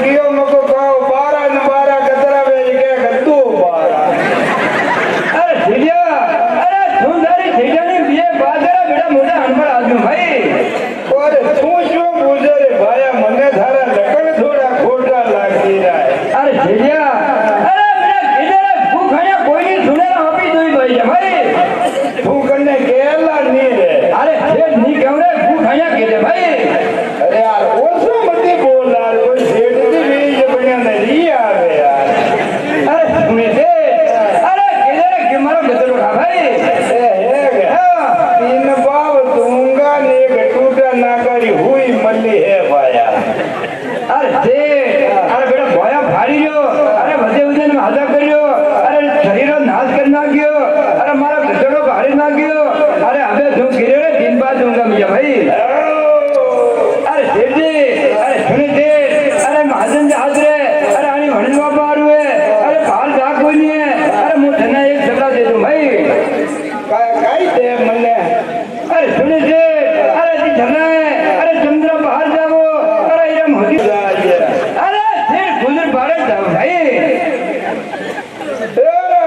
દિયો મકો કાવ બારા ને બારા કતરાવે કે ગદ્દુ બારા અરે જીજા અરે સુંદરી જીજાની બે બાદરા બેડા મોટા અનપડ આદમી ભાઈ ઓરે તું શું બોલે રે ભાયા મને થારા લકડ થોડા ખોટા લાગી રહ્યા અરે જીજા અરે બેડા કીધેલા ભૂખાયા કોઈની સુનેલા આપી દોઈ ભાઈ ભાઈ તું કને કેલા ની રે અરે જે ની કેવરે ભૂખાયા કીધે ભાઈ અરે યાર ઓછો મતી બોલ યાર કોઈ શેઠથી વી જે બન્યા ને રી આવે યાર અરે સુને દે અરે કીધેલા કે મારો ગદરો ખા ભાઈ એ હે કે તીન બાવ दूंगा ने एक टूटा ना करी हुई मल्ली है भाया અરે દે અરે બેટા ભોયા ફાડી ગયો અરે વધે વધે હાજા કર્યો અરે શરીરનો નાશ કરી નાખ્યો અરે મારો ગદરો કાઢી નાખ્યો અરે હવે હું ગીરે દિન બાદ દઉંગા મિયા ભાઈ અરે દેવજી અરે સુને દે અરે મહાજન જે હાજરે અરે આની વણવા પારું હે અરે ભાલ જા કોઈ નહીં હે અરે હું તને એક સલાહ દે દઉં ભાઈ काई दे मने અરે સુને દે અરે તી ધના હે અરે ચંદ્ર બહાર જાવો અરે એમ હોતી जाए અરે ફિર ગુજર ભારત જાવ ભાઈ तेरा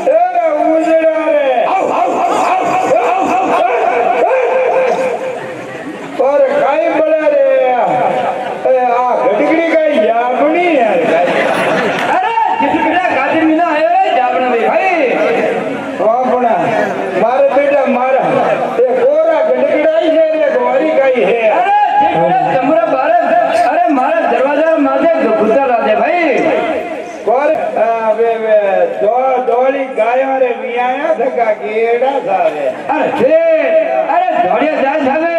तेरा उजड़ा रे और काई बड़ा रे आ घटकड़ी काई याबनी यार અરે જેટલું બેટા કાજર મીના આયો રે જાવણા ભાઈ अपना मारे बेटा मारा ये कोरा घटकड़ाई है रे गोरी काई है અરે જેટલું બેટા તમરા ભારત અરે મારા દરવાજા માથે ગુસ્સા લાદે ભાઈ कोर वे दोली गायों रे मियाया थका गेड़ा सारे અરે છે અરે ધોડિયા જાય સાવે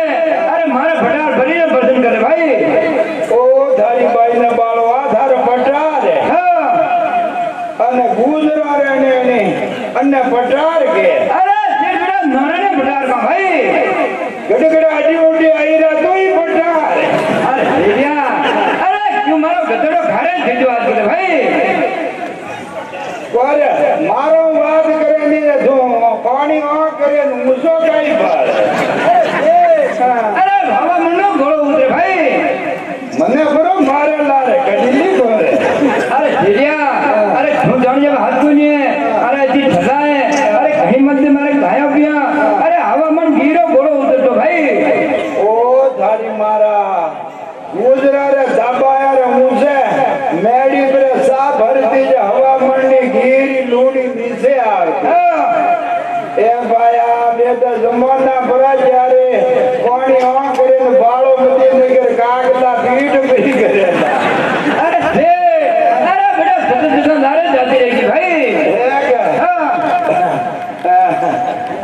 અરે મારા ભટાર ભરીને ભજન કરે ભાઈ ओ थारी बाई ने बाळो आ थारो पटार है હા અને ગુજરા રે ને અને પટાર કે અરે જેટલું બેટા નારાયણ ભટારમાં ભાઈ ગડગડા આડી ઓડી આઈરા તોય પટાર અરે ભેડિયા અરે તું મારો ગધેડો ઘરે જીજો આજ કરે ભાઈ કોરે મારો વાત કરે ની જો પાણી આ કરે ને મુસો કાઈ બાર અરે બાબા મનો ગોળો ઉતરે ભાઈ મને બરો મારે લારે કડી ની કોરે અરે ભેડિયા અરે તું જાણજે હાથ કોની અરે જી ઠગાય અરે ઘણી મધ્ય મારે ગાયો પિયા અરે હવામાન ગીરો ગોળો ઉતરતો ભાઈ ओ थारी मारा गुजरा रे दाबाया रे मुझे मेडी पर सा भरती जे हवा मंडी घीरी लूणी नीचे आर હા ए भाया बेटा जमाना परा जारे पानी आ करे ने बाळो मती नगर कागला पीठ गई करे અરે છે અરે બેટા સતત સતત નારે જાતી રહી ભાઈ है क्या હા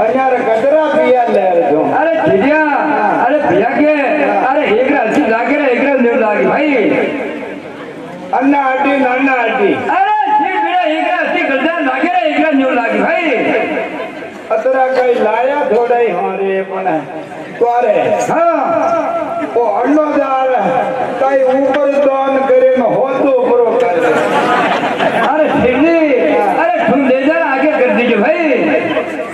अन्यार गदरा पिया ले जो અરે ભેડિયા અરે ભૈયા કે અરે એક રાત લાગે રે એક રાત નેવ લાગે ભાઈ अन्ना आटी અરે ઠીક બેટા એક રાત ગલદા લાગે રે એક રાત નેવ લાગે ભાઈ अतरा कई लाया थोड़ा ही हारे पण तोरे હા ओ अण्णो दार कई ऊपर दान करे न हो तो ऊपरो करे अरे ठेली अरे तुम ले जा आगे कर दीजिए भाई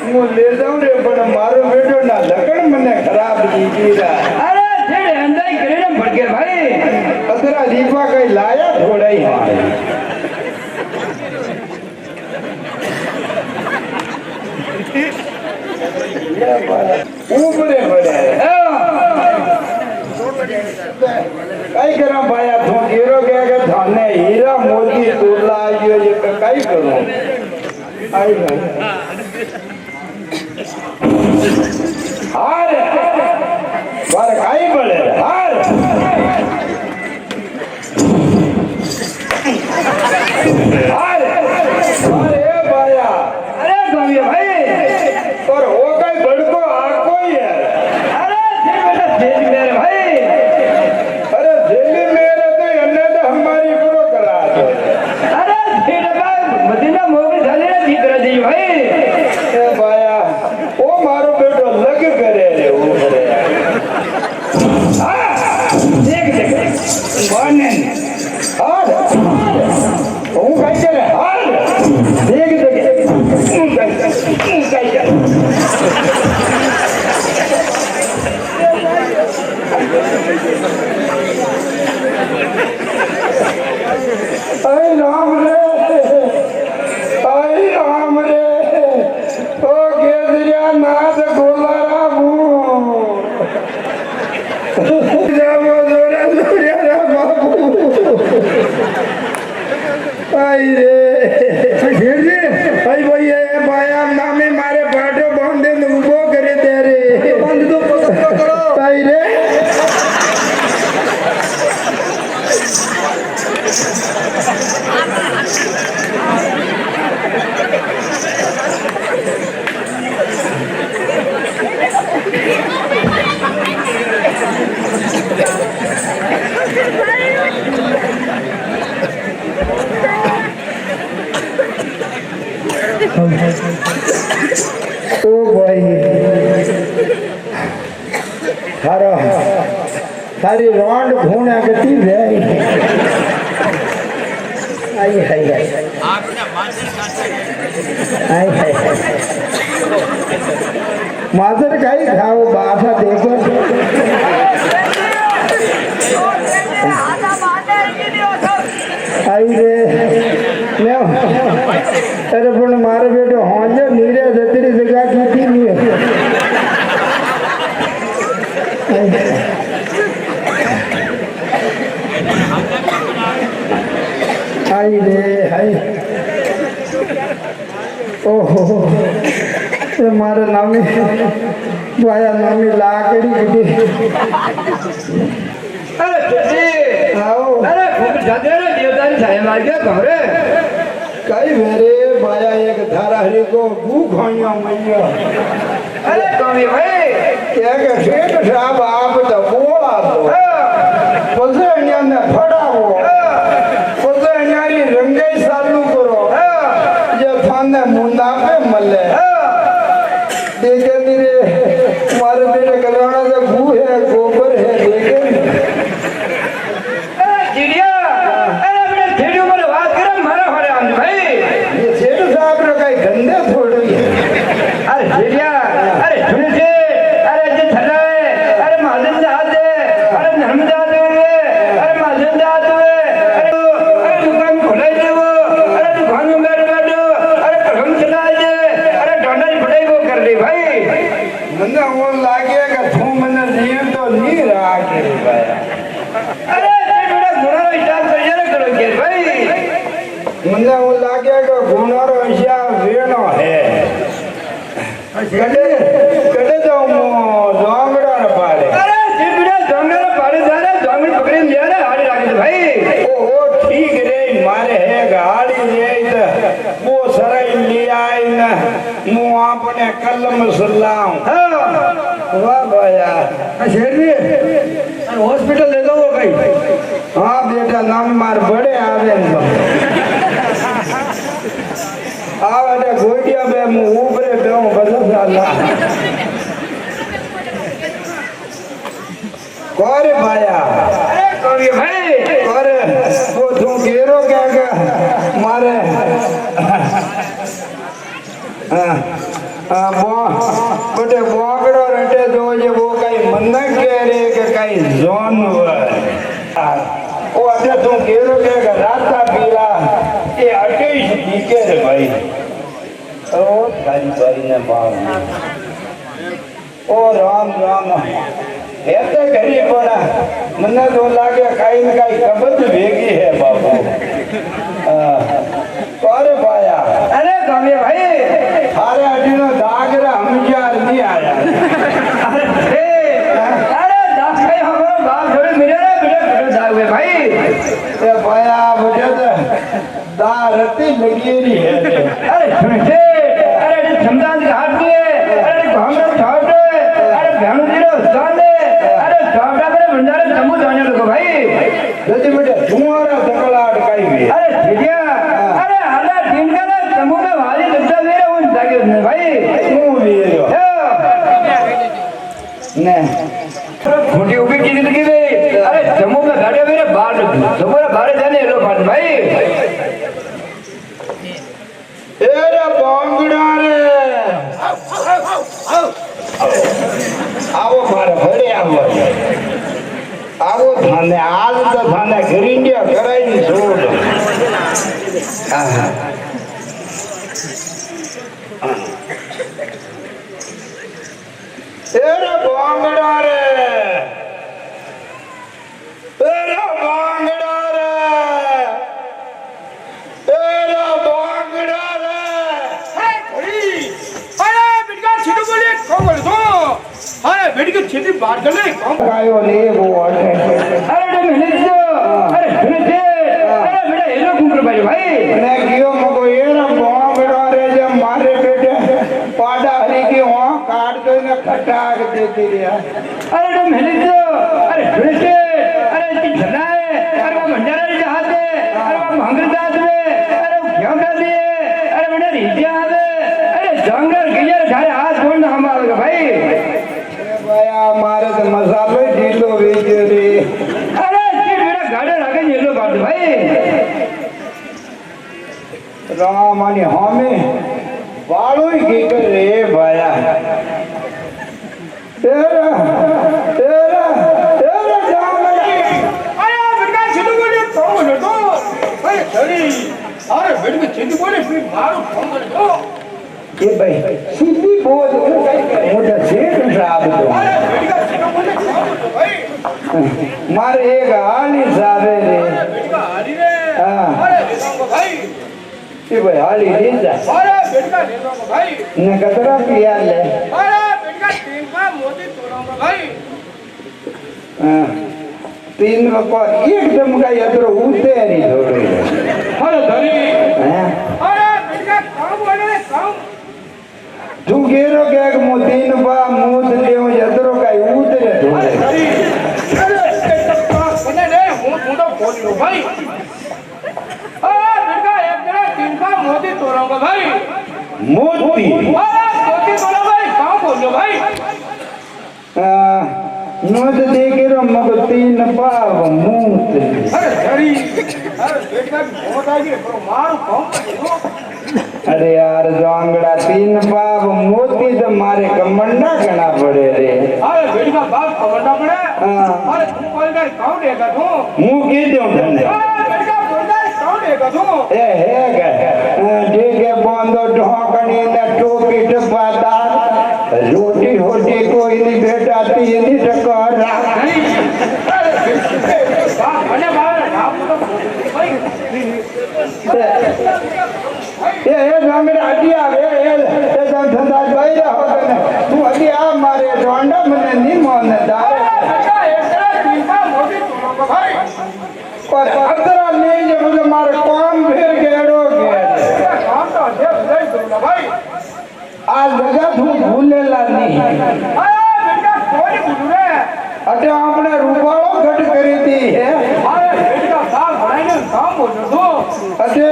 હું ले जाऊं रे पण मारो बेटो ना लकड़ मने खराब दी रा अरे ठेले अंदर ही करे ना भड़के भाई अतरा दीपा कई लाया थोड़ा ही हारे ऊपरे पड़े कई करा भाया तू हीरो के थाने हीरा मोती तोला आयो ये कई करूं आई भाई हार बार काई बड़े हार हार अरे भाया अरे गोविया भाई और वो कई बड़को आको ही है अरे ठेल बेटा ठेल मेरे भाई अरे दिल्ली मेरे तो अन्य तो हमारी पूरा करा दो अरे ठेल भाई मदीना मोगरी झाले ना जीत रह दी भाई ए भाया वो मारो बेटो लग करे रे ऊपरे आई रे फिर जी भाई भाई ये बाया नामे मारे पाटो बांधे न उबो करे दे रे बांध दो करो भाई रे ओ भाई थारो थारी रोंड घूना गति रे आई हाय हाय आई हाय माजर काई खाओ बासा देखो आई रे ले अरे पण मारे बेटो होंजे नीरे जतरी जगह की थी नहीं आई रे हाय ओहो ये मारे नामी बाया नामी लाकड़ी की अरे तुझे आओ अरे खूब जाते रे देवतानी छाया मार गया घरे कई मेरे बाया एक धारा हरी को भूख होइया मैया अरे कमी भाई क्या के शेठ साहब आप तो बोला तो पसे अन्या ने फड़ावो पसे अन्यारी रंगाई चालू करो जे थाने मुंडा पे मले देखे तेरे मारे बेटे कल्याणा से भू है गोबर है देखे चिड़िया अरे बेटे थेड़ियों पर बात करे मारा हरे आम भाई ये शेठ साहब रो कई गंदे थोड़ी अरे चिड़िया अरे सुन से अरे जे थला है अरे महाजन जा दे अरे धर्म जा दे अरे महाजन जा दे अरे दुकान खोलाई दे वो अरे दुकान में बैठ दो अरे कलम चला दे अरे डंडा फटाई वो कर दे भाई मने वो लागेगा तू मने जीव तो नहीं रहा के भाई अरे ये बड़ा गुना हिसाब कर जरा करो के भाई मने वो लागेगा गुनारो हिसाब वेणो है कड़े कड़े जाऊं जोंगड़ा न पाले अरे ये बड़ा जंगल पाड़े जा रहा जंगल पकड़े लिया रे हाड़ी लागे भाई ओ ठीक रे मारे है गाड़ी रे तो वो सराई ले आई न मु आपने कलम सलाम हां वाह भैया शेर भी हॉस्पिटल ले दो कहीं हाँ बेटा नाम मार बड़े आवे आवे गोटिया बे मु ऊपरे बेऊ बदल जाला कोरे भाया अरे कौन भाई कोरे वो तू घेरो क्या मारे बटे बोकड़ो रटे जो ये वो कई मन कह रे के कई जानवर वो अटे तू घेरो क्या राता पीला ये अटे ही दिखे रे भाई ओ थारी बारी ने बाल ओ राम राम हेते घरी पड़ा मने तो लागे काई न काई कबत भेगी है बाबू अरे भाया अरे कौन भाई थारे अडीनो दागरा हमजार नहीं आया अरे दास भाई हमारा बाप थोड़े मिले रे बेटे दाग हुए भाई ये भाया मुझे तो दारती लगी रही है अरे सुन से अरे समदान का हाथ दिए अरे हमरा छोड़ अरे भैणु जीरो जाने अरे छोटा करे भंडारे जम्मू जाने लगो भाई जल्दी बेटे तुम्हारा सकला अटकाई हुई अरे भैया अरे आधा दिन का ना जम्मू में वाली लगता मेरे उन जाके भाई तू लिए हो ने खोटी उबी की जिंदगी में अरे जम्मू में गाड़ियां मेरे बाहर तुम्हारा बाहर जाने लो भाई एरे बांगड़ा रे आओ मारे भरे आओ थाने आज तो थाने घर इंडिया कराई नहीं छोड़ एरे बांगड़ा रे एरे बांगड़ा रे સીધી બાર ગલે કાયો ને એવો હટે અરે તમે હેલો અરે સુને છે અરે બેટા હેલો કુંકર ભાઈ અને ગયો મગો એરા બોંગડો રે જે મારે બેટે પાડા હરી ગયો હો કાઢતો ને ખટાક દેતી રહ્યા અરે તમે હેલો અરે સુને છે અરે તી જનાએ અરે વા ભંડારા રે હાથે અરે વા માંગર દાદ રે અરે ક્યાં કા દે અરે બેટા રીજા આવે અરે જંગલ ગિયર ઘરે હાથ જોડને હમાવે ભાઈ એ ભાઈ આ મારે તો મસાલો ઢીલો વેચ્યો રે અરે તે બેટા ગાડે લાગે યેલો કાઢ ભાઈ રામ અને હોમે વાળોય ગીત રે ભાયા તેરા તેરા તેરા જામલી આયા બેટા સીધું બોલે તો બોલે તો અરે સરી અરે બેટા સીધું બોલે ફી મારું ફોન તો એ ભાઈ સીધી બોલ હું કઈ મોટા શેઠ સાહેબ તો અરે બેટા સીધું બોલે તો ભાઈ મારે એક હાલી સાબે રે બેટા હારી રે હા. અરે દેવાંગો ભાઈ એ ભાઈ હાલી દીધા અરે બેટા દેવાંગો ભાઈ ને કતરા પિયા લે અરે બેટા ટીમમાં મોદી તોરાંગો ભાઈ હા. तीन बापा एकदम का यत्र उतेरी थोड़ी અરે ધરી हैं અરે બેટા કામ બોલે રે કામ तू गेरो के एक मो तीन बा मूत लेओ यत्रो का उतरे અરે थोड़े ધરી અરે બેટા મને રે હું મોટો બોલ્યો ભાઈ અરે બેટા એક જણા ટીમમાં મોદી તોરાંગો ભાઈ मोती અરે મોદી તોરાંગો ભાઈ કામ બોલ્યો ભાઈ मूत दे गेरो मको तीन पाव मूत અરે ધરી અરે બેટા મોટ આવી ગયો મારું કામ કર્યું अरे यार जोंगड़ा तीन पाव मोती तो मारे कमंडा करना पड़े रे અરે બેટા બાપ ખબર પડે हाँ અરે તું કોઈ કઈ કામ દેખા તું मुंह की दूं धंधे અરે બેટા બોલતા કામ દેખા તું ए है के ठीक है बंदो ढोकनी ने टोपी टपादार रोटी होटी कोई नहीं बेटा तीन ही टकर મને બાર બાપ તો ભાઈ એ ગામડે હજી આવે એ તમ ધંધા ભાઈ રહો તને તું હજી આ મારે રોંડા મને ની મોને દારે બેટા એકલા ટીમમાં મોદી તોરાંગો ભાઈ પર અતરા લે જે મુझे મારે કામ ફેર ગેડો કે કામ તો છે ભાઈ તોરાંગો ભાઈ આ જગા તું ભૂલેલા નહીં અરે બેટા કોઈ બોલું રે અટે આપણે રૂપાળો ઘટ કરી દી હે અરે બેટા બાપ ભણાઈને કામ બોલ્યો તું અટે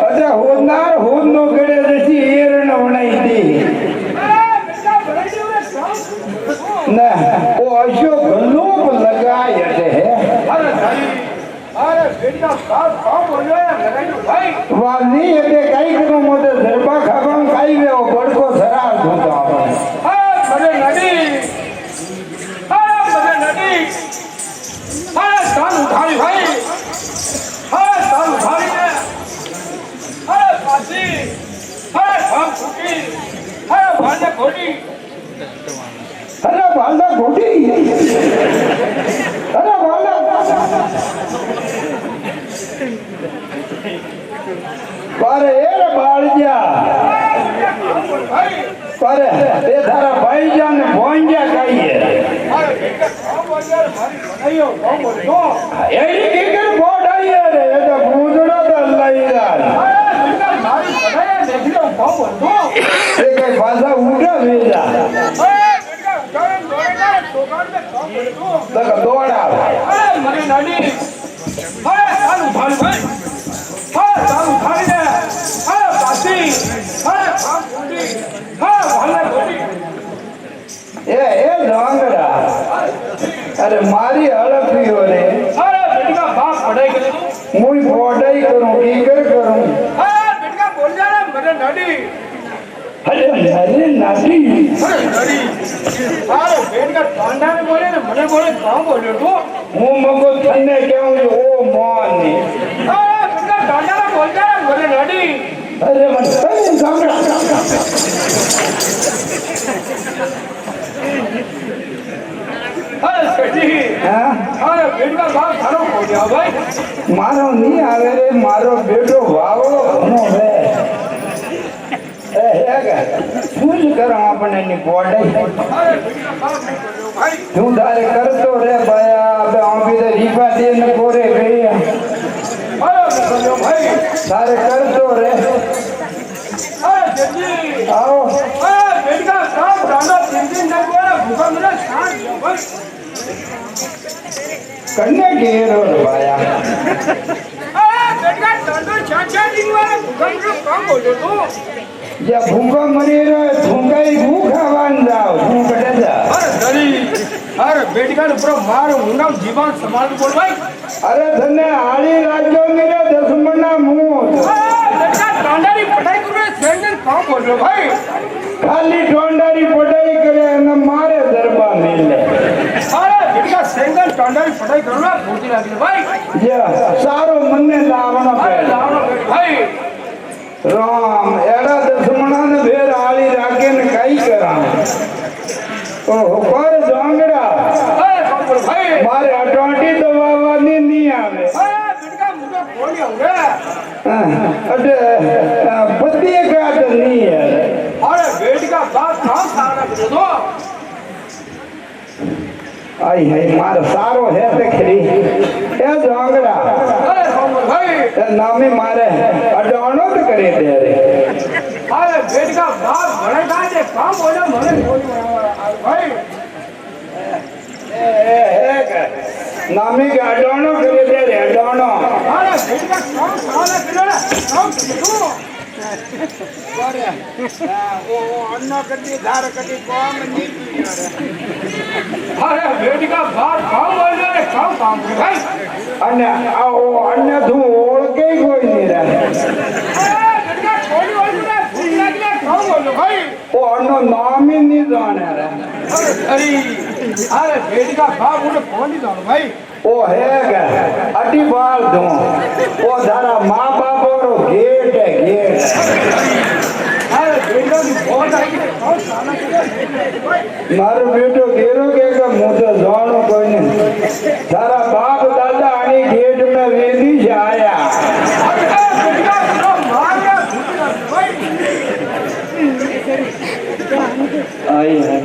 અટે હોનાર હોન નો ગડે જસી એરણ વણાઈ દી અરે બેટા ભણાઈને રે કામ ને ઓ અશો ગલ્લુપ લગાય અટે હે અરે ધરી અરે બેટા બાપ કામ બોલ્યો લગાડ્યું ભાઈ વાલી એટલે કઈ કરું મોટે ધરબા ખાવાનું કાઈ વેવો બડકો સરાર ધૂતો આપણે મને નડી મને નડી ચાલ ઉઠાડી ભાઈ ચાલ ઉઠાડી ને પાછી ભામ ફૂટી ભાંડે ખોટી અરે બાલડા ખોટી અરે બાલડા પારે એ રે બાળજા ભાઈ પારે તે તારા ભાઈ જાન ભોંજા કાઈએ કામ બોલ્યો મારી બનાવ્યો કામ બોલ્યો એડી કીકર બોડ આઈએ રે એ તો ભૂંડડો તો લઈ જા મારી બનાવ્યા દેખી કામ બોલ્યો એ કઈ પાછા ઉઠા વેજા તો દોડા મને નડી ચાલ ઉઠાડી ભાઈ ચાલ ઉઠાડી ને પાછી કામ ખોટી ભાંડે ખોટી એ ઢોંગડા અરે મારી હડપીઓ રે અરે બેટા બાપ પઢાઈ કરી તું હું પોડાઈ કરું કીકર કરું બેટા બોલ્યા ને મને નડી અરે નાટી અરે નડી અરે બેટા ઠંડા બોલે ને મને બોલે કામ બોલ્યો તું હું મગો તને કેવું છું ઓ મોની બેટા ઠંડા બોલતા ને મને નડી અરે મને તને સાંભળા અરે સજી હા અરે બેટા બાપ ઘણો બોલ્યા ભાઈ મારો નહીં આવે રે મારો બેટો વાવડો ઘણો હે એ હે શું જ કરો આપણને એની પોડાઈ અરે બેટકા બાપ હું કર્યો ભાઈ તું તારે કરતો રે ભાયા હવે આંબી તો રીફા દે ને કોરે ગઈ અરે હું કર્યો ભાઈ તારે કરતો રે અરે જેજી આવો અરે બેટકા બાપ રાંડો તીન નગવાળા ભૂખા મને શાંત ગયો ભાઈ કન્યા ઘેરો ને ભાયા અરે બેટકા રાંડો ચાચા દિનવાળા ભૂખા મને કામ બોલ્યો તું જે ભૂખો મરી રહ્યો ભૂંગાઈ ભૂખાવાન જાવ હું કટે જા અરે દરી અરે બેટકા ઉપર મારું મુનામ જીવન સંભાળતું બોલ ભાઈ અરે તને હાળી રાજ્યો મેરે દુશ્મના મું બેટકા તાંડાની પઢાઈ કરે સેન્ડલ કામ બોલ્યો ભાઈ ખાલી ટોંડારી પડાઈ કરે અને મારે દરબા મિલે અરે બેટકા સેન્ડલ તાંડાની પઢાઈ કરવા ભૂતી લાગી ભાઈ જે સારો મને લાવવાનો અરે પહેલા લાવણો ભાઈ રામ એડા દુશ્મનાને ભેર હાળી રાખીને કઈ કરાવ ઓહો કોર જોંગડા અરે કામ બોલ ભાઈ મારે અટવાટી તો વાવાની નહીં આવે અરે બેટકા મુકે બોલ્યો રે અટે પતિએ કાટ નહીં આવે અરે બેટકા બાપ કામ સારા કર્યો તો આઈ હે મારો સારો હે તે ખરી એ જોંગડા અરે કામ બોલ ભાઈ એ નામે મારે અડાણો જ કરી દે રે અરે બેટકા બાપ ભણે કાજે કામ બોલ્યો મને બોલ્યો ભાઈ નામે કે અડાણો કરી દે રે અડાણો અરે બેટકા કામ સારા કર્યો ને કામ કીધું અરે બેટકા બાપ કામ બોલ્યો ને કામ કર્યું ભાઈ અને આવો અન્ય તું ઓળખે કોઈ નહીં રહે અરે બેટકા છોડી વાળું ને ભૂખ લાગી કામ બોલ્યો ભાઈ ઓ અનો નામ ही नहीं जाने रे અરે બેટકા બાપ મને ફોન નહીં જાણો ભાઈ ओ है के अटी बाल दूं ओ धारा माँ बाप रो गेट है गेट અરે બેટકા ની ફોન આવી ગઈ કામ સારા કર્યો मारो बेटो गेरो के मुझे जानो कोई नहीं धारा बाप दादा आनी गेट में वेदी से आया અરે બેટકા તો માર્યા ભૂખ લાગી ભાઈ आई है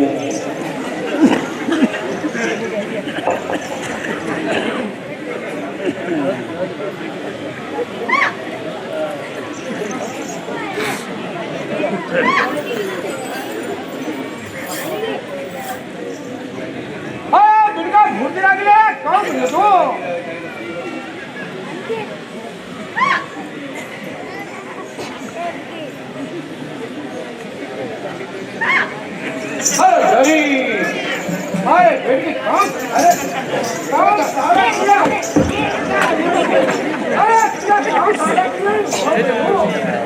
અરે બેટકા ભૂખ લાગી રે કામ કર્યો તો અરે દરી અરે બેટકી કામ સારા કર્યા અરે કામ સારા કર્યા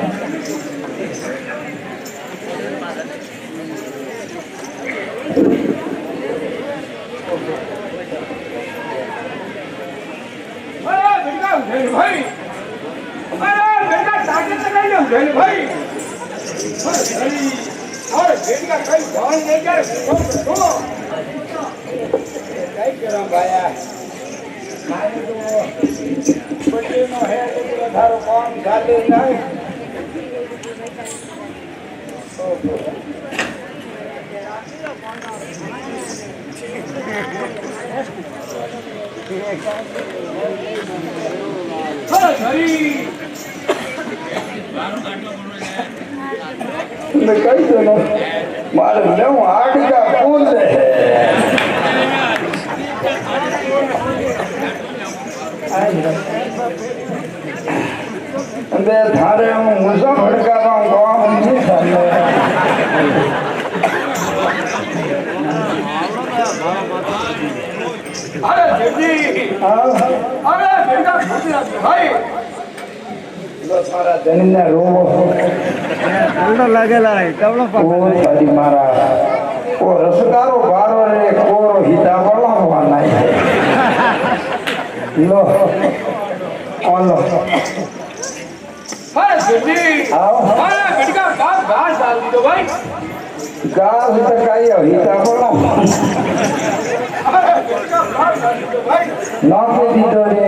અરે બેટકા ઉઠેલ ભાઈ અરે બેટકા તાકે ચગાઈ ઉઠેલ ભાઈ અરે બેટકા કઈ જાણ નહીં કરે તો कई करा भाया मारे तो बच्चे नो है तो थारो काम चाले नहीं અરે દરી मैं कई तो नो मारे ले आड़ का फूल है अंदे थारे हूँ मुझे भड़का रहा हूँ काम नहीं करने અરે જેજી અરે બેટકા ભૂખ લાગી ભાઈ लो सारा दिन ने रोवो लागेला आहे तवळो ओ सारी मारा ओ रसदारो बारो रे कोरो हिता बोला हुआ नहीं लो ओलो અરે જેજી आओ અરે બેટકા બાપ ઘાસ ડાલ દીધો ભાઈ गास तकाई हिता बोला અરે બેટકા બાપ ડાલ દીધો ભાઈ नौके दीदो रे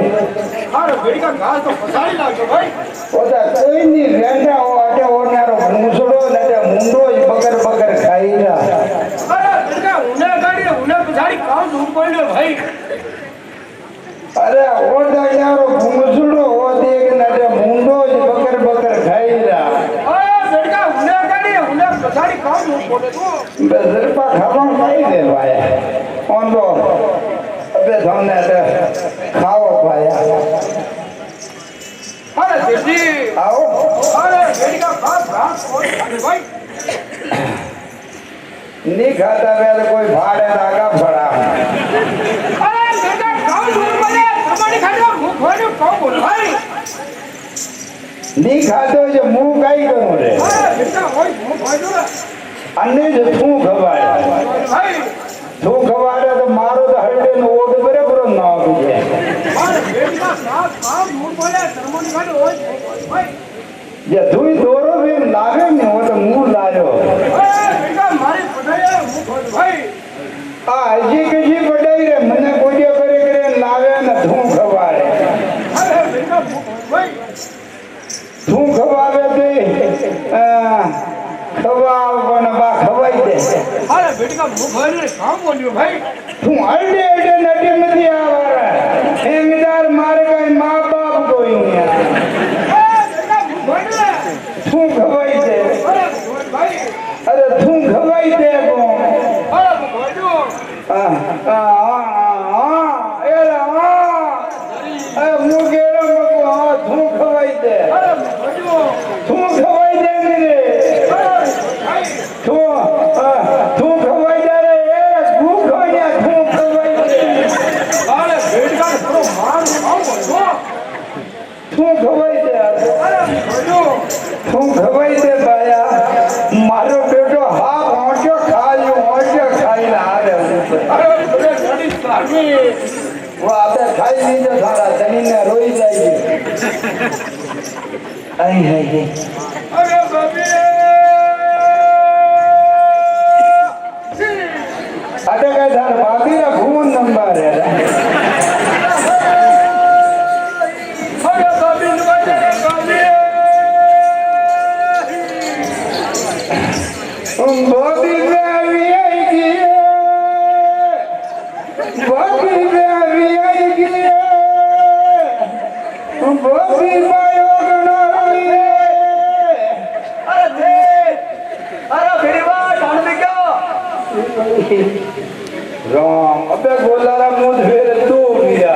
અરે બેટકા ઘાસ તો ફસાડી લાગ્યો ભાઈ ओदा कोई नहीं रेंडा हो आटे ओनारो मुसड़ो ने મુંડો જ બગર બગર ખાઈ રહ્યા અરે દુર્ગા ઉને ગાડી ઉને પછાડી કામ દૂર પડ્યો ભાઈ અરે ઓડા યારો ભૂંસડો ઓદે કે નડે મુંડો જ બગર બગર ખાઈ રહ્યા અરે દુર્ગા ઉને ગાડી ઉને પછાડી કામ દૂર પડ્યો તું બઝરપા ખાવાનું ખાઈ દે ભાઈ ઓંડો અબે તમને ખાઓ ભાઈ અરે દેજી આવો અરે દુર્ગા ખાસ રાત કોઈ ભાઈ नहीं खाता वे तो कोई भाड़े लागा पड़ा અરે દુર્ગા કામ દૂર પડે તમારી ખાડો હું ખોડ્યું કામ બોલ ભાઈ नहीं खाते जो मुंह काई करूं रे અરે દુર્ગા હોય હું ખોડ્યું अन्ने जो तू खवाए ભાઈ तू खवाए तो मारो तो हड्डे नो ओड बराबर ना आवे અરે દુર્ગા સાથ કામ દૂર પડે તમારી ખાડો હોય ભાઈ जे तू ही दोरो भी लागे ने वो तो मुंह लायो અરે દુર્ગા મારી પઢાઈ હું ખોડ્યું ભાઈ आ हजी कजी पढ़ाई रे मने कोडियो करे करे लावे ने तू खवाए અરે દુર્ગા હું ખોડ્યું ભાઈ तू खवावे तो खवाव पण बा खवाई दे અરે બેટા હું ખોડ્યું કામ બોલ્યો ભાઈ तू हड्डे हड्डे नटी मती आवारा हेंगदार मारे का मां बाप कोई नहीं અરે બેટા હું ખોડ્યું तू खवाई दे અરે ખોડ ભાઈ अरे तू खवाई दे को અરે હું ખોડ્યું मुगेरा मको हाँ तू खवाई दे અરે હું ખોડ્યું तू खवाई दे मेरे અરે ભાઈ तू खवाई दे रे ये भूखो या तू खवाई दे અરે બેટા થોડો માર કામ બોલ્યો तू खवाई दे અરે હું ખોડ્યું तू खवाई दे बाया मारो बेटो हाँ पहुंचो खाई ना आ रहे અરે થોડે ગાડી સાગી वो आपने खाई लीजिए सारा जमीन में रोई जाएगी आई है ये અરે બાબી अरे कहीं धार बाबी रा फोन नंबर है અરે બાબી નવાજે બાબી बाबी बेबी आएगी बाबी बेबी आएगी बाबी मायो गनाई અરે દે અરે ભીડવા ઢાળ ગયો राम अबे गोलारा मुंह फेर तू गया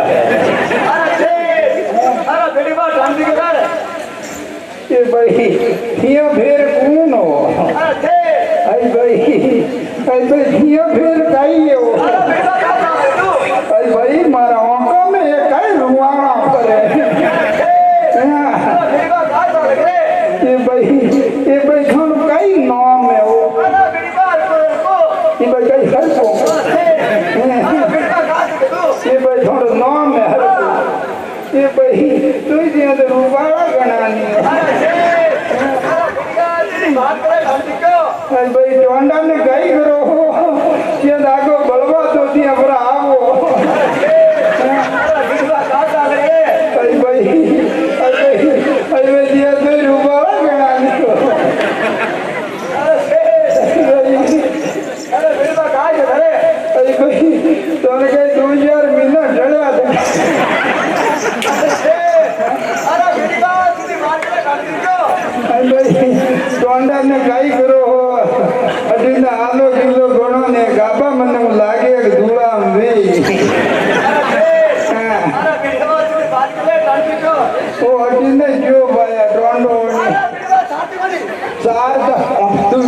અરે દે અરે ભીડવા ઢાળ ગયો ये भाई थिया फेर कौन हो અરે દે आई भाई थिया फेर काई हो અરે ભીડવા કામ તું आई भाई मारा आंखों में ये काई रुआना पड़े અરે ભીડવા કામ કરે ये भाई खान काई नाम है वो અરે ભીડવા को ये भाई काई हर को અરે ભીડવા કામ તું ये भाई थोड़ा नाम है हर को ये भाई तू ही तो रुवाड़ा गणानी है અરે દે અરે ભીડવા ની વાત કરે ઢાળ ગયો आई भाई टोंडा ने गाई करो ये दागो बलवा तो दिया बरा आवो અરે ભીડવા કામ કરે आई भाई दिया तो रुवाड़ा गणानी को અરે દે અરે ભીડવા કામ કરે आई भाई तोने कहीं 2000 महीना ढड़ा दे અરે ભીડવા ની વાત કરે ઢાળ ગયો आई भाई टोंडा ने गाई करो अडीने आलो किलो गणो ने गाबा मने लागे एक धूला वे અરે ભીડવા ની વાત કરે ઢાળ ગયો ओ अडीने जो भाया टोंडो અરે ભીડવા સાથી વળી चार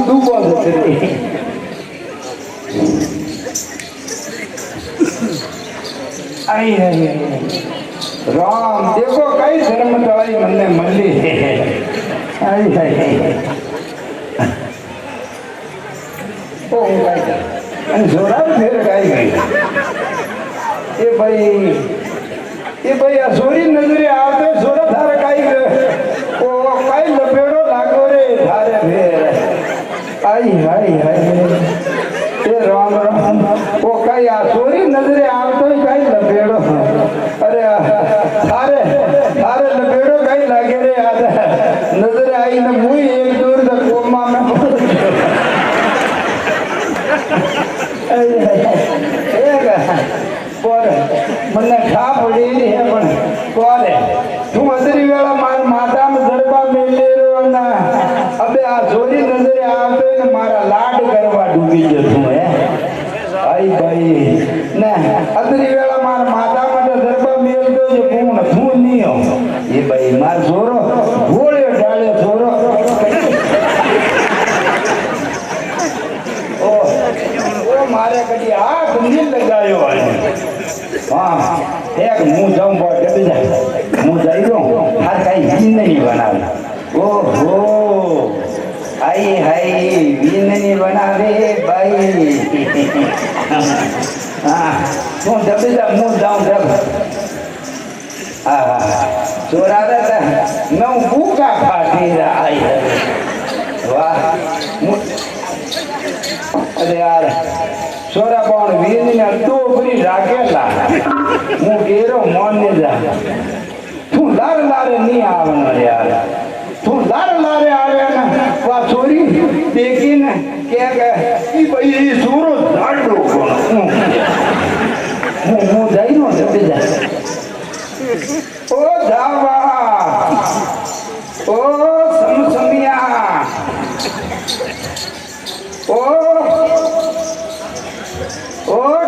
तू बोल आई है राम देखो कई धर्म दवाई मन्ने मल्ली आई है ओ जोरा फिर गाई गई ये भाई असोरी नजरे आवते सोरा थारे काई ओ काई लपेड़ो लागो रे थारे फिर आई हाय हाय ये राम राम वो काई असोरी नजरे आवतो काई लपेड़ो अरे थारे लपेड़ो काई लागे रे यार नजर आई न मुई एक दूर तक कोमा में હું જાઉં પડે બીજા હું જઈ દઉં આ કઈ વિનની બનાવે ઓહો આઈ હાઈ વિનની બનાવે ભાઈ હા હું જબી જા હું જાઉં જબ હા ચોરા હતા નવ ભૂકા ફાટી આઈ વાહ અરે યાર સોરા પણ વીરને અડધો ભરી રાખેલા હું ઘેરો મોન ને જા તું લાર લારે નહીં આવવાનો યાર તું લાર લારે આવે ને વા ચોરી દેખીને કે ઈ ભાઈ ઈ સુરો ઝાડો કોણ હું જઈ નો જપી જા ઓ જાવા ઓ સમસમિયા ઓ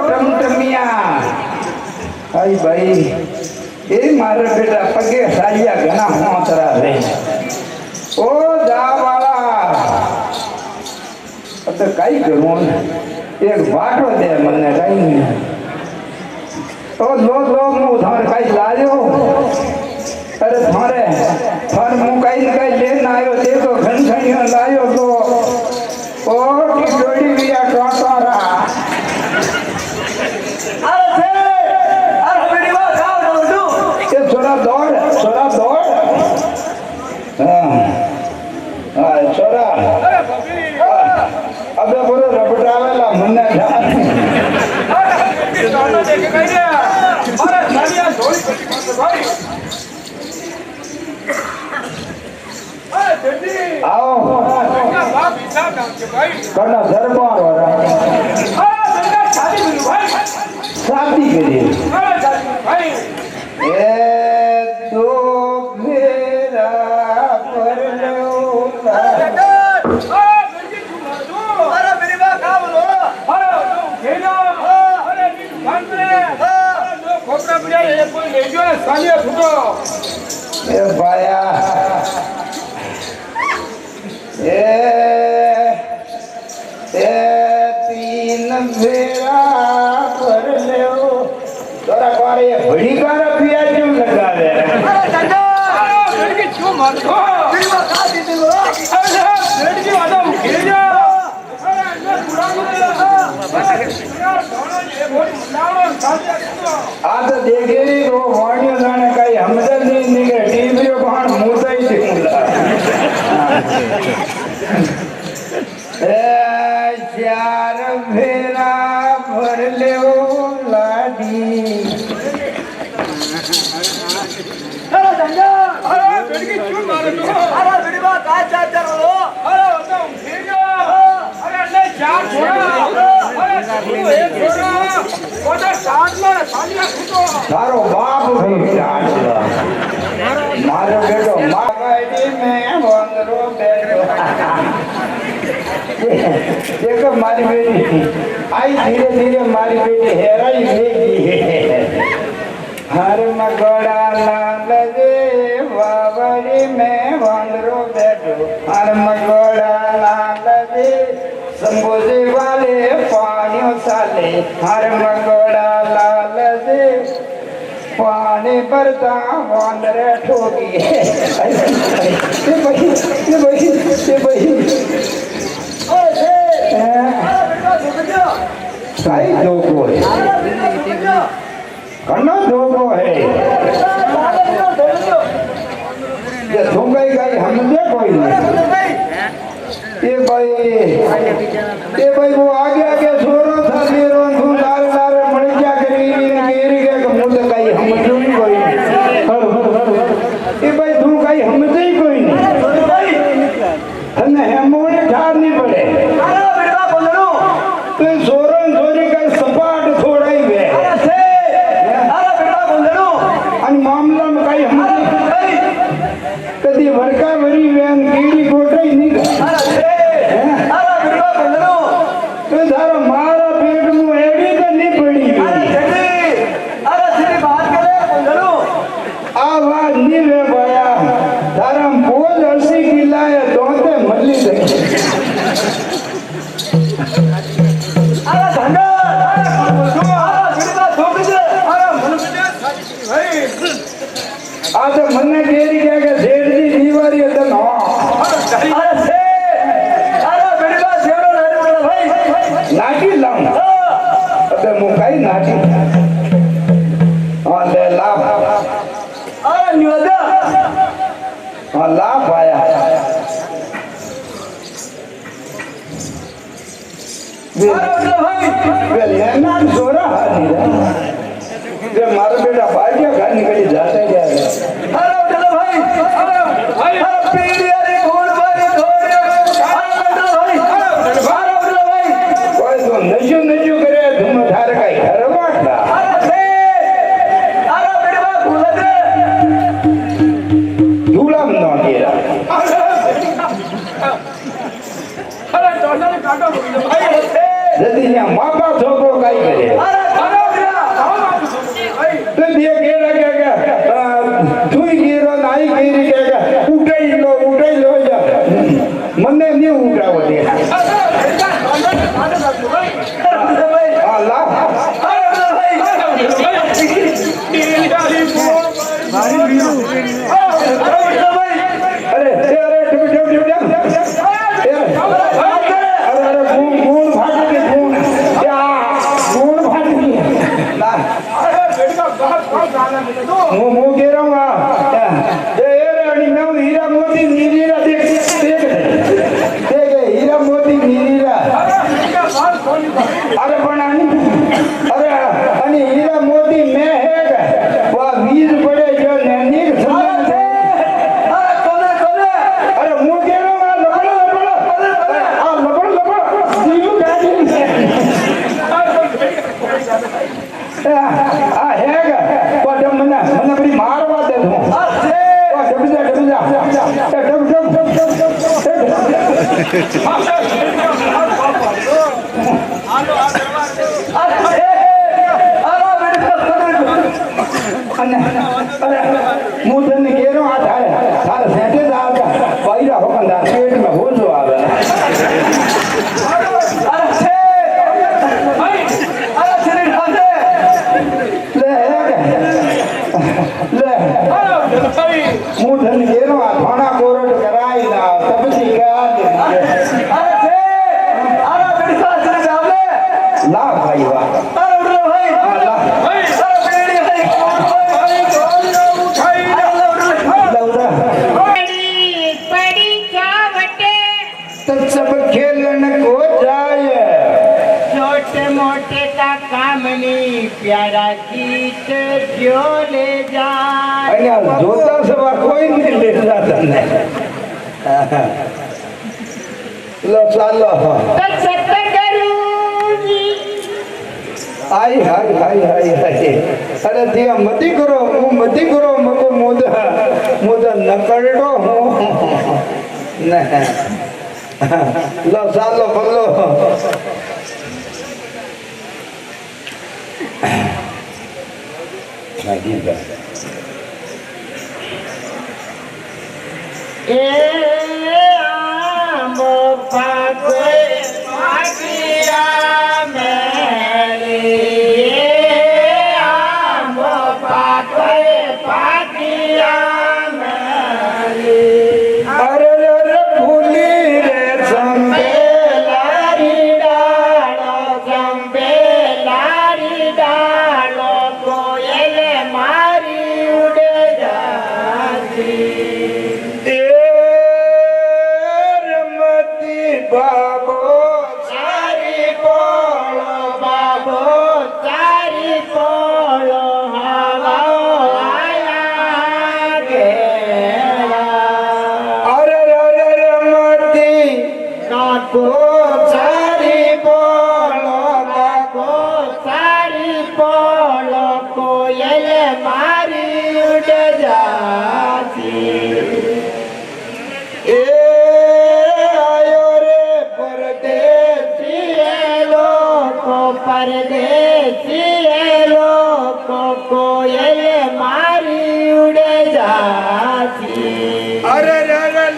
ટમટમિયા આઈ ભાઈ એ મારા બેટા પગે સાલિયા ઘણા હોતરા રે ઓ જાવાળા તો કઈ કરું એક વાટો દે મને કઈ નહીં તો લોક હું તમારે કઈ લાવ્યો અરે તમારે હું કઈ ને કઈ લઈને આવ્યો તે તો ઘનઘણીઓ લાવ્યો તો ઓ ટીડોડી ગયા ટોટોરા છોરા દોડ હા છોરા અબે બોલો રબડાવેલા મને આવો કડા દરબાર શાદી કરી એ દો મેરા પર એ ભાયા तीन फेरा कर ले तोरा पारे बड़ी कार पिया क्यों लगा दे क्यों मार दो तेरी बात का दी लो अरे रेड की वादा गिर जा अरे अंदर पूरा आ तो देखे वो वाणियो जाने कई हमदर्द नहीं निके टीवीओ बाहर मुंह ही दिखला चार फेरा भर ले लाडी अरे दंगा अरे बेटी क्यों मारे तू अरे बेटी बात का चाचा रो अरे तो फिर जा अरे ले चार छोड़ा अरे तू एक छोड़ा वो तो साथ में सालिया खुदो तारो बाप भी चार मारो बेटो मागाई में वंदरो बेटो देखो मारी बेटी आई धीरे धीरे मारी बेटी हेराई लेगी हर मगोड़ा लाल दे बाबरी में वांदरो बैठो हर मगोड़ा लाल दे संबोधे वाले पानियों साले हर मगोड़ा लाल दे पानी भरता वांदरे ठोकी सही धोखो है कन्ना धोखो है ये धोखाई गई हमने कोई नहीं ये भाई वो आगे आगे सोरो था मेरो तू लाल लाल मर जा करी मेरी के मुझे कहीं हम क्यों नहीं कोई ये भाई तू कहीं हमसे ही कोई नहीं हमें मोड़े ठार नहीं पड़े तो सोरन सोरी का सपाट थोड़ा ही है अन मामला में कहीं हम कभी वर्का भरी वैन कीड़ी कोटा ही नहीं तो सारा मारा पेट में एड़ी तो नहीं पड़ी आवाज नहीं वे पाया तारा बोझ 80 किला है दोते मल्ली देखी હા લાભ આયા લેના જોરા હારી જે મારા બેટા બાજ્યા ઘર નીકળી જાતા ગયા હાલો ચલો ભાઈ હાલો ભાઈ હાલો પીડિયારી ગુણવારી ધોડ્યો હાલો ભાઈ હાલો ભાઈ કોઈ તો નજુ કરે ધૂમ ધાર કઈ ઘરવાટલા હાલો છે હાલો બેડવા ભૂલદે ધૂલામ નો કેરા અરે ચોસાને કાઢો ભાઈ જદી ત્યાં માપા છોકરો કઈ કરે હાલો હાલો બેડા ભાઈ તો દે કે તુઈ ગીરો નાઈ ગીરી કે ઉઠાઈ લો જા મને ની ઉઠાવો દે હા લા અરે ગુણ ભાગી ગુણ ભાગી ના હું કહ रहा हूँ ये रानी नाम हीरा मोती नीरीरा देख हीरा मोती नीरीरा अरे बनानी अरे अनि हीरा मोती में है वो बीज पड़े जो नैनी समझ अरे मुंह कह रहा हूँ लपड़ जीव गाड़ी आ है वो मना बड़ी मारवा दे तू मुझे कह रहा हूँ थारे सेटे पैरा होकर पेट में हो जो आवे मुझे कह रहा हूँ थाना कोरट कराई ना तब सी ला भाई वाह सब खेलन को जाए छोटे मोटे का काम नहीं प्यारा गीत जो ले जाए અહીંયા જોતા સવા કોઈ નહીં લઈ જતા ને લો ચાલો तो सतगुरुजी હાય હાય હાય હાય હાય અરે ત્યાં મતી કરો હું મતી કરો મકો મોદા નકળડો હું ને લો ચાલો બોલો ए आंबो पाके पाकिया मेरे आंबो पाके पाकिया मेरे અરે રે ફૂલી રે સંબે लारी डालो जंबे लारी डालो कोयल मारी उड़ जाती એ રમતી બાબો चारी पोलो बाबो चारी पोलो हवा आया गेला અરે રમતી काको चारी पोलो काको चारी पोलो कोयल मारी उड़ जाती એ આયો રે પરદેશી लोको परदेसी लोको कोयल मारी उड़ जाती અરે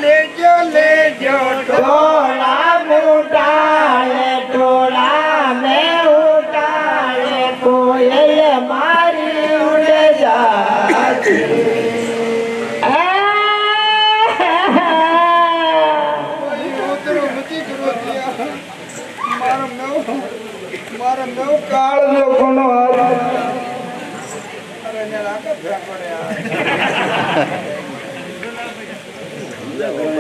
લેજો टोला मुटाले टोला में उठाले कोयल मारी उड़ जाती મારો નવ કાળ નો કોનો હાથ હું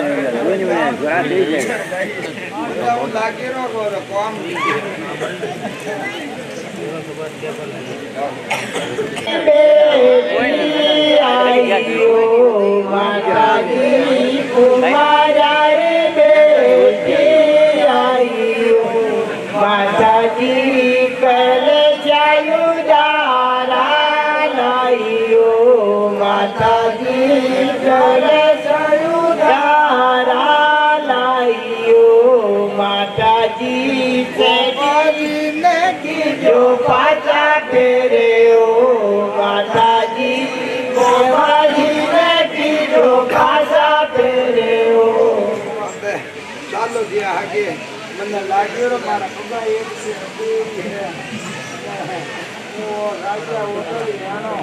લાગી રહ્યો કોમ માતાજી કુમારા રે બેટી આયો માતાજી કલ જાયું દારા લાયો માતાજી કલ જાયું દારા લાયો માતાજી સેજીને કીધો પાછા ફેરે ઓ માતાજી ગોવાજીને કીધો પાછા ફેરે ઓ ચાલો જે આગે મને લાગ્યો મારા પગા એક છે બે છે ઓ રાજા ઓટલી આનો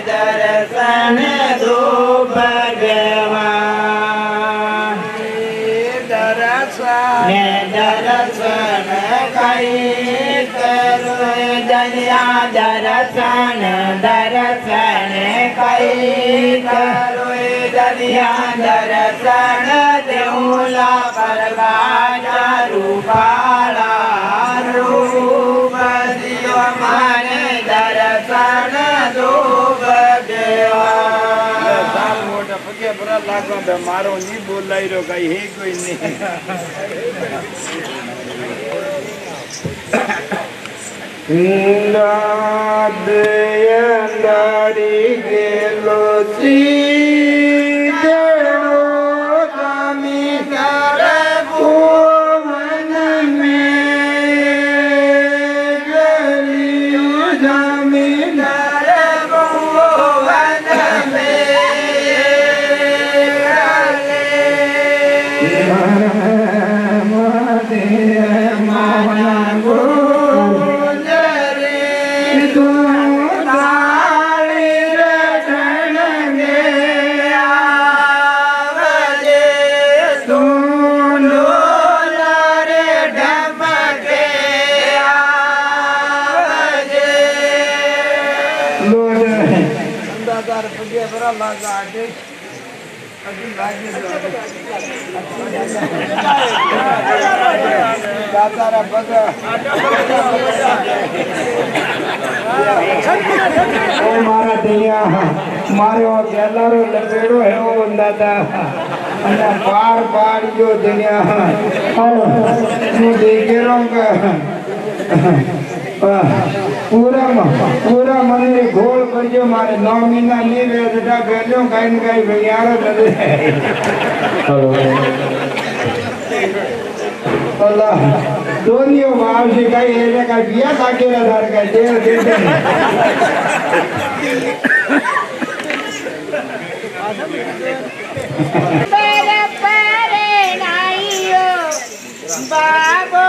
દર્શન દો ભગવાન દર્શન કઈ કરો દરિયા દર્શન કઈ કરો દરિયા દર્શન દેઉલા પરગાજા રૂપાળા રૂપ દિયો માને દર્શન દો ભગવાન મોટા પગે બરા લાગવા મારો ની બોલાઈ રહ્યો કઈ હે કોઈ નહીં અંદાડી ગેલો ચીજણો સ્વામી તારા ભુવન મેં ગલિયું જામી તારા ભુવન મારા દૈયા મારો ગેલારો લપેડો એવો દાદા અને પાર પાડ્યો દૈયા હું દેખેરો પૂરા મને ગોળ કરજો મારે 9 મહિના નહીં વેચતા બેઠો કઈ ને કઈ ભૈયારો અલ્લાહ દોનીઓ વાવશે કઈ એને કઈ બિયા કાઢેલા ધાર કઈ દેવ બાબો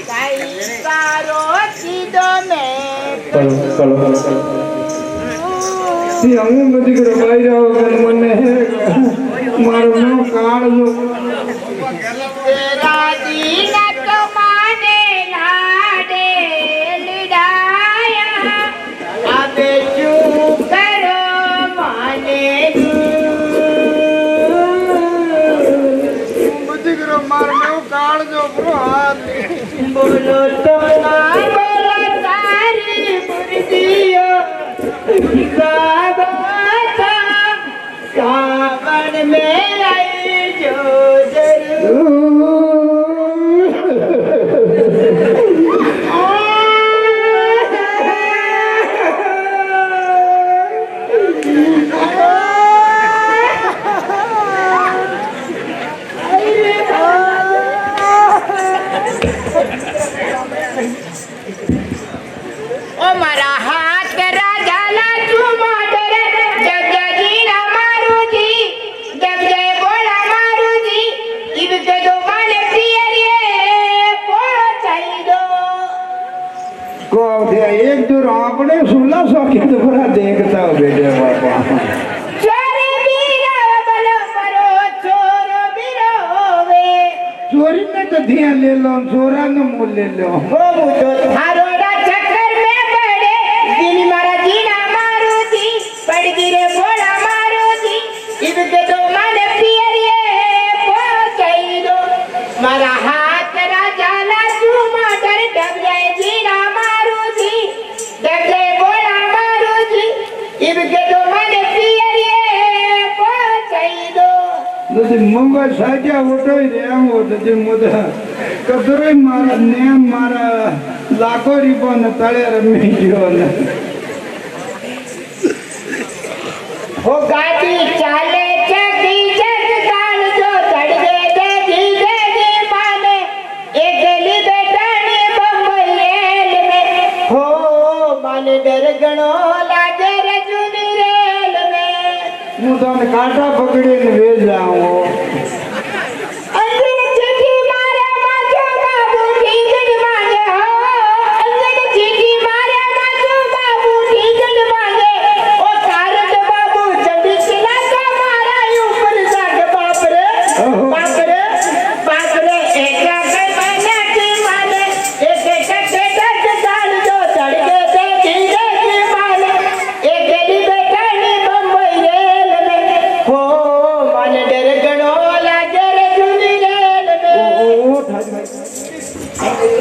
કઈ સારો સીધો મેં હું બધી કરો ભાઈ જાઓ મને મારું નામ કાળજો રાજી ના તો માને લાડે લીડાયા અબે શું કરો માને બધી કરો મારું નામ કાળજો બ્રો હાથ બોલો તો બોલો તારી મુર્દીઓ બાબા सावन में आई जो ओ मारा हाथ करा जाला चुमा डरे जब जजी ना मारू जी जब जय बोला मारू जी इब के दो माने प्रिय रे पहुंचाई दो को एक दूर अपने 1600 की तो पूरा देखता हो बेटे बापा ચોરી બીરો બલો પરો ચોરો બીરો હોવે चोरी में तो ध्यान ले लो चोरा ने मोल ले लो वो मुझो थारोड़ा चक्कर में पड़े दिन मारा जीना मारू थी पड़ गिरे बोला मारू थी इब के तो माने पियरिए पहुंचाई दो मारा हाथ राजा लाजू माटर डब जाए जीना मारू थी डब जाए बोला मारू थी इब के तो माने पियरिए पहुंचाई दो तो मुंगा साजा उठो रे हम वो तो मुदा कदरे मारा ने मारा लाखों रिबन तळे रमी जो ने वो गाड़ी चाले चकी चक कान जो चढ़ गए धीरे धीरे माने एक गली बैठानी बम्बई में हो माने डर गणो लागे रे चुनी रेल में मुदा ने कांटा पकड़ी ने वे जाओ अंजन चिट्ठी मारे माचो बाबू ठीकन मांगे हो अंजन चिट्ठी मारे माचो बाबू ठीकन मांगे ओ कारत बाबू जल्दी चिल्ला का मारा ऊपर जाके बाप रे एक के महीने की माने एक टके टक डाल जो चढ़ के दे धीरे की माने एक गली बैठानी बम्बई रेल में हो माने डर गणो लागे रे चुनी रेल में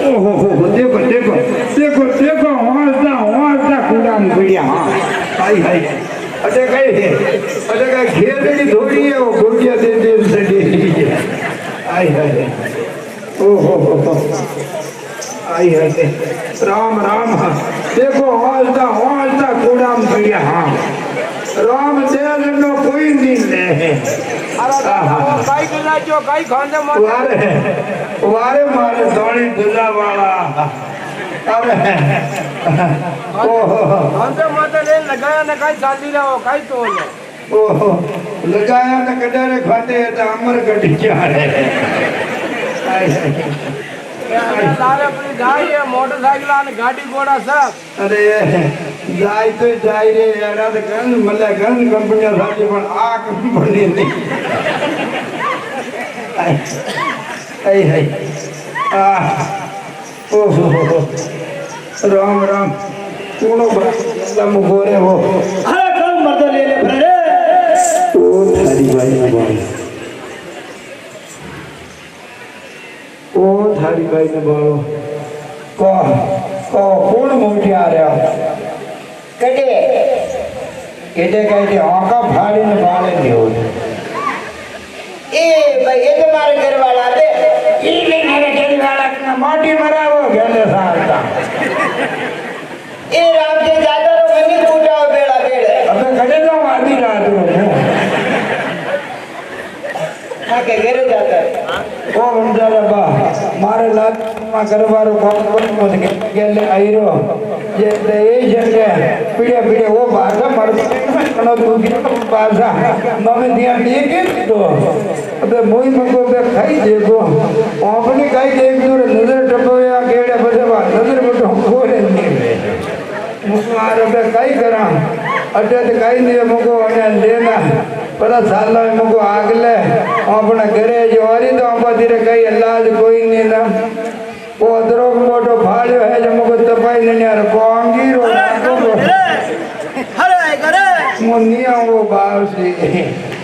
ओहो देखो देखो देखो देखो वास्ता कुड़ाम बढ़िया हां हाय हाय अटे कई घेरड़ी थोड़ी है वो गुड़िया दे सड़ी हाय हाय ओहो हाय हाय राम राम देखो वास्ता कुड़ाम बढ़िया हां राम देव नो कोई नहीं ले કાઈ કલાજો કાઈ ખાંદે માં वारे मारे धोनी दुला वाला अरे ओहो ખાંદે માતે લે લગાયા ને કાઈ ચાલી રહ્યો કાઈ તો લે ओहो लगाया न कडारे खाते तो अमर कटी जा रहे તારે પેલી જાય એ મોટરસાઇકલ અને ગાડી ઘોડા सब अरे जाय तो जाय रे यार तो गन मल्ला गन कंपनी साथी पण आ कंपनी नहीं आई हाय आ ओहो राम राम कौन लम गोरे हो અરે કમ મરદ લે લે ભરે ओ थारी भाई ने बोल ओ थारी भाई ने बोलो को कौन मोटी आ रहा कटे केटे कहते आंखा फाड़ी ने बाले नहीं हो ए भाई ये तो मारे घर वाला दे ई ले मेरे घर वाला ना माटी मरावो गले सालता ए राम के जादो रो मनी कूटाओ बेड़ा बेड़े अबे खड़े जाओ आधी रात रो हाँ के घर जाता है ओ बंजारा बा मारे लात मा करवारो काम कोन मत गेले आईरो जे ए जंगे पीड़े पीड़े वो बाजा मर कनो दुगी बाजा नमे दिया देखे तो अबे मोई मको बे खाई देखो अपनी खाई देख दूर नजर टपोया केड़े बजे बा नजर बटो कोरे नहीं मुसमार बे काई करा अटे ते काई नहीं मको अने लेना पता साला मको आगले अपना घरे जो हरी तो आप धीरे कई इलाज कोई नहीं ना वो अदरोग मोटो फाड़ियो है जो मको तपाई नहीं यार कोंगी रो અરે કરે मुनिया वो बाव से